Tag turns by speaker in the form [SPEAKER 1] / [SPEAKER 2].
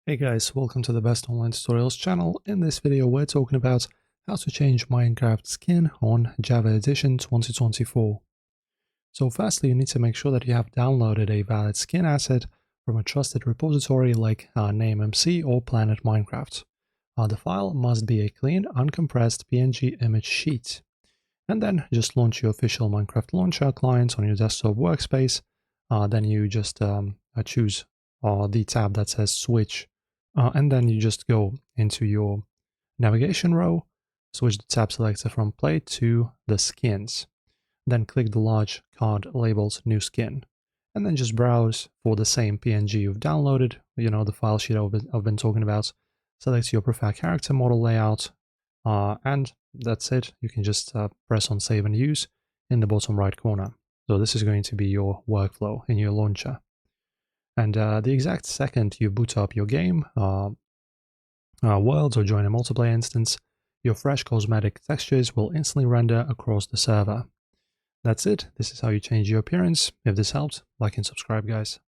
[SPEAKER 1] Hey guys, welcome to the Best Online Tutorials channel. In this video we're talking about how to change Minecraft skin on Java Edition 2024. So firstly, you need to make sure that you have downloaded a valid skin asset from a trusted repository like NameMC or Planet Minecraft. The file must be a clean, uncompressed PNG image sheet. And then just launch your official Minecraft launcher client on your desktop workspace. Then you just choose the tab that says Switch. And then you just go into your navigation row, switch the tab selector from play to the skins. Then click the large card labeled new skin. And then just browse for the same PNG you've downloaded, the file sheet I've been talking about. Select your preferred character model layout, and that's it. You can just press on save and use in the bottom right corner. So this is going to be your workflow in your launcher. And the exact second you boot up your game, worlds or join a multiplayer instance, your fresh cosmetic textures will instantly render across the server. That's it. This is how you change your appearance. If this helped, like and subscribe, guys.